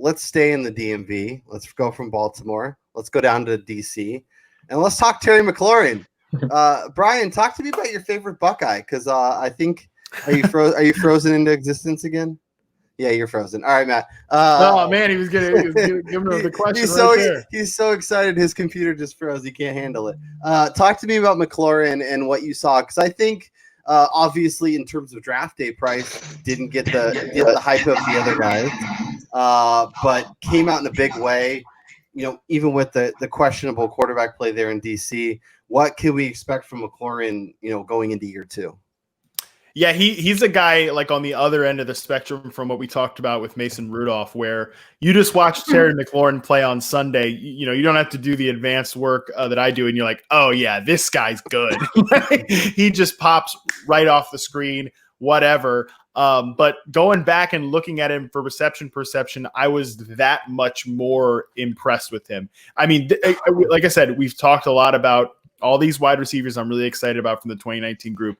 let's stay in the DMV. Let's go from Baltimore. Let's go down to DC, and let's talk Terry McLaurin. Brian, talk to me about your favorite Buckeye, because I think are you frozen into existence again? Yeah, you're frozen. All right, Matt. Oh man, he was giving him the question He's so excited. His computer just froze. He can't handle it. Talk to me about McLaurin and what you saw, because I think obviously in terms of draft day price, didn't get the hype of the other guys, but came out in a big way. Even with the questionable quarterback play there in DC, what can we expect from McLaurin, going into year 2? Yeah, he's a guy like on the other end of the spectrum from what we talked about with Mason Rudolph, where you just watch Terry McLaurin play on Sunday. You don't have to do the advanced work that I do, and you're like, oh yeah, this guy's good. He just pops right off the screen, whatever. But going back and looking at him for reception perception, I was that much more impressed with him. I mean, like I said, we've talked a lot about all these wide receivers I'm really excited about from the 2019 group.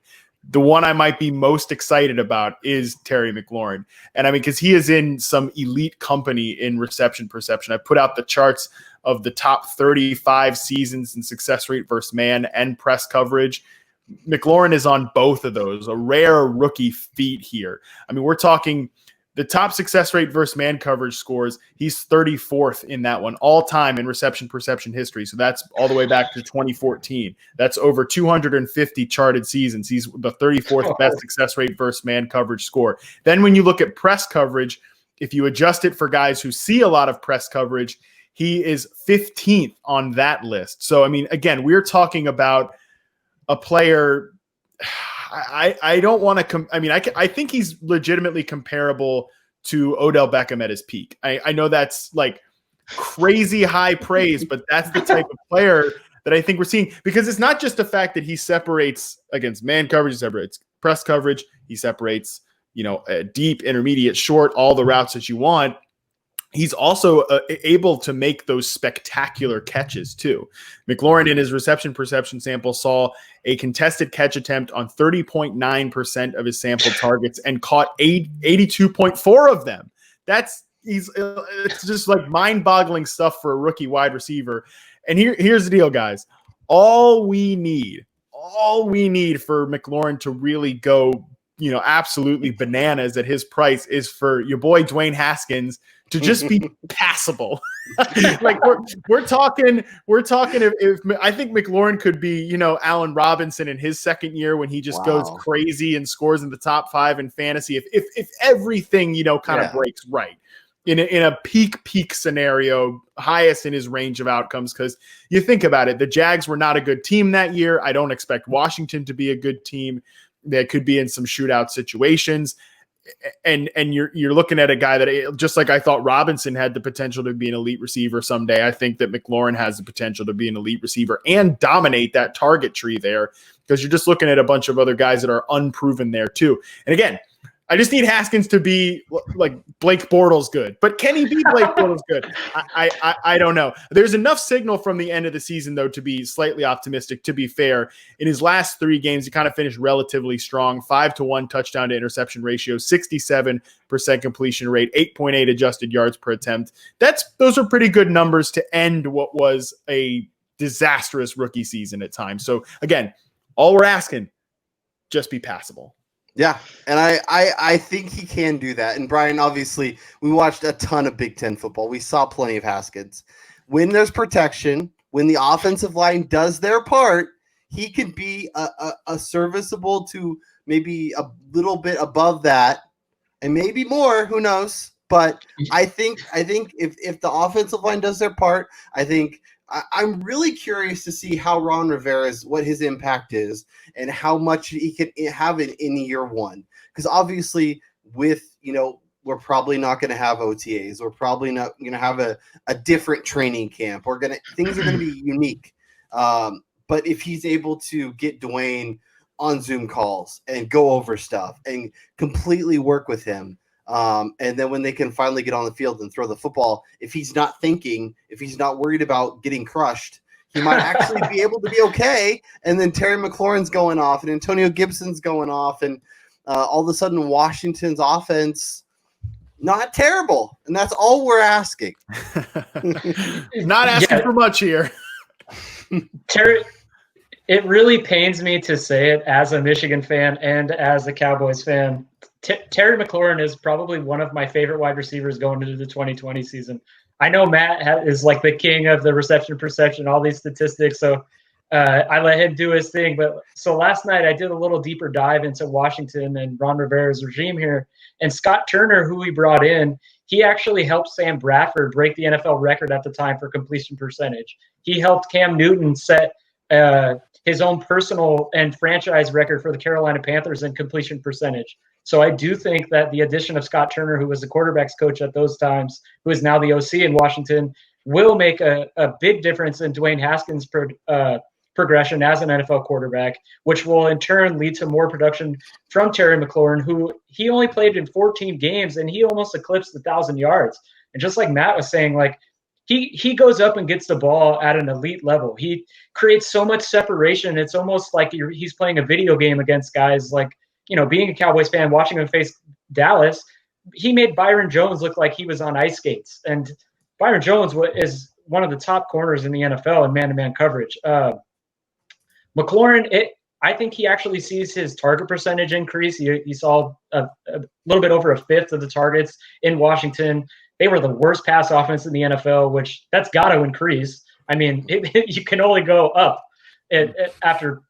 The one I might be most excited about is Terry McLaurin. And I mean, because he is in some elite company in reception perception. I put out the charts of the top 35 seasons in success rate versus man and press coverage. McLaurin is on both of those, a rare rookie feat here. I mean, we're talking the top success rate versus man coverage scores. He's 34th in that one all time in reception perception history. So that's all the way back to 2014. That's over 250 charted seasons. He's the 34th best success rate versus man coverage score. Then when you look at press coverage, if you adjust it for guys who see a lot of press coverage, he is 15th on that list. So, I mean, again, we're talking about a player. I don't want to I think he's legitimately comparable to Odell Beckham at his peak. I know that's like crazy high praise, but that's the type of player that I think we're seeing, because it's not just the fact that he separates against man coverage, he separates press coverage, he separates, deep, intermediate, short, all the routes that you want. He's also able to make those spectacular catches too. McLaurin in his reception perception sample saw a contested catch attempt on 30.9% of his sample targets and caught 82.4 of them. It's just like mind-boggling stuff for a rookie wide receiver. And here's the deal, guys. All we need for McLaurin to really go, absolutely bananas at his price is for your boy Dwayne Haskins to just be passable. Like we're talking if I think McLaurin could be, Allen Robinson in his second year when he just goes crazy and scores in the top 5 in fantasy. If everything, kind of breaks right in a peak scenario, highest in his range of outcomes. Cause you think about it, the Jags were not a good team that year. I don't expect Washington to be a good team. They could be in some shootout situations. And you're looking at a guy that, just like I thought Robinson had the potential to be an elite receiver someday, I think that McLaurin has the potential to be an elite receiver and dominate that target tree there, because you're just looking at a bunch of other guys that are unproven there too. And again, I just need Haskins to be like Blake Bortles good. But can he be Blake Bortles good? I don't know. There's enough signal from the end of the season, though, to be slightly optimistic, to be fair. In his last 3 games, he kind of finished relatively strong. 5-to-1 touchdown to interception ratio, 67% completion rate, 8.8 adjusted yards per attempt. Those are pretty good numbers to end what was a disastrous rookie season at times. So, again, all we're asking, just be passable. Yeah, and I think he can do that. And Brian, obviously, we watched a ton of Big Ten football. We saw plenty of Haskins. When there's protection, when the offensive line does their part, he can be a serviceable to maybe a little bit above that, and maybe more. Who knows? But I think if the offensive line does their part, I'm really curious to see how Ron Rivera's, what his impact is and how much he can have it in year 1. Because obviously with, we're probably not going to have OTAs. We're probably not going to have a different training camp. Things are going to be unique. But if he's able to get Dwayne on Zoom calls and go over stuff and completely work with him, and then when they can finally get on the field and throw the football, if he's not thinking, if he's not worried about getting crushed, he might actually be able to be okay. And then Terry McLaurin's going off and Antonio Gibson's going off. And all of a sudden Washington's offense, not terrible, and that's all we're asking. Not asking for much here. Terry, it really pains me to say it as a Michigan fan and as a Cowboys fan. Terry McLaurin is probably one of my favorite wide receivers going into the 2020 season. I know Matt is like the king of the reception perception, all these statistics, so I let him do his thing. But so last night I did a little deeper dive into Washington and Ron Rivera's regime here. And Scott Turner, who we brought in, he actually helped Sam Bradford break the NFL record at the time for completion percentage. He helped Cam Newton set his own personal and franchise record for the Carolina Panthers in completion percentage. So I do think that the addition of Scott Turner, who was the quarterbacks coach at those times, who is now the OC in Washington, will make a big difference in Dwayne Haskins' progression as an NFL quarterback, which will in turn lead to more production from Terry McLaurin, who he only played in 14 games and he almost eclipsed 1,000 yards. And just like Matt was saying, like he goes up and gets the ball at an elite level. He creates so much separation. It's almost like he's playing a video game against guys. Like, you know, being a Cowboys fan, watching him face Dallas, he made Byron Jones look like he was on ice skates. And Byron Jones is one of the top corners in the NFL in man-to-man coverage. McLaurin, I think he actually sees his target percentage increase. He saw a little bit over a fifth of the targets in Washington. They were the worst pass offense in the NFL, which that's got to increase. I mean, you can only go up after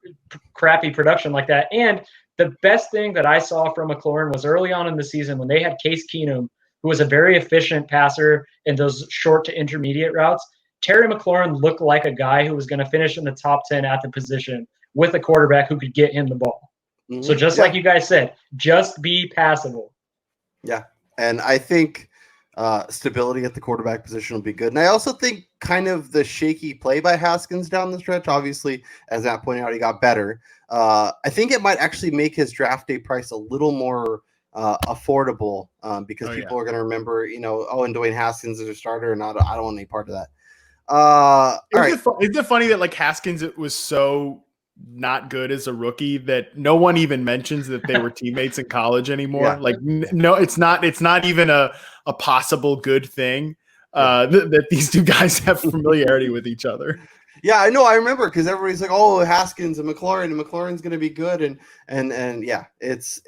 crappy production like that. And the best thing that I saw from McLaurin was early on in the season when they had Case Keenum, who was a very efficient passer in those short to intermediate routes. Terry McLaurin looked like a guy who was going to finish in the top 10 at the position with a quarterback who could get him the ball. Mm-hmm. So just like you guys said, just be passable. Yeah, and I think stability at the quarterback position will be good. And I also think kind of the shaky play by Haskins down the stretch, obviously, as Matt pointed out, he got better. I think it might actually make his draft day price a little more affordable because people are going to remember, and Dwayne Haskins is a starter, and I don't want any part of that. Isn't it funny that like Haskins was so not good as a rookie that no one even mentions that they were teammates in college anymore? Yeah. Like, no, it's not even a possible good thing that these two guys have familiarity with each other. Yeah, I know. I remember because everybody's like, "Oh, Haskins and McLaurin's going to be good," and yeah, it's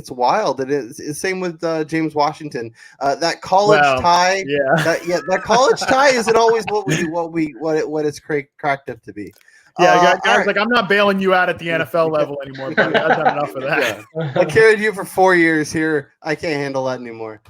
wild. It is same with James Washington. That college tie, that college tie isn't always what it's cracked up to be. Yeah, guys, like I'm not bailing you out at the NFL level anymore. Buddy. I've done enough of that. Yeah. I carried you for 4 years here. I can't handle that anymore.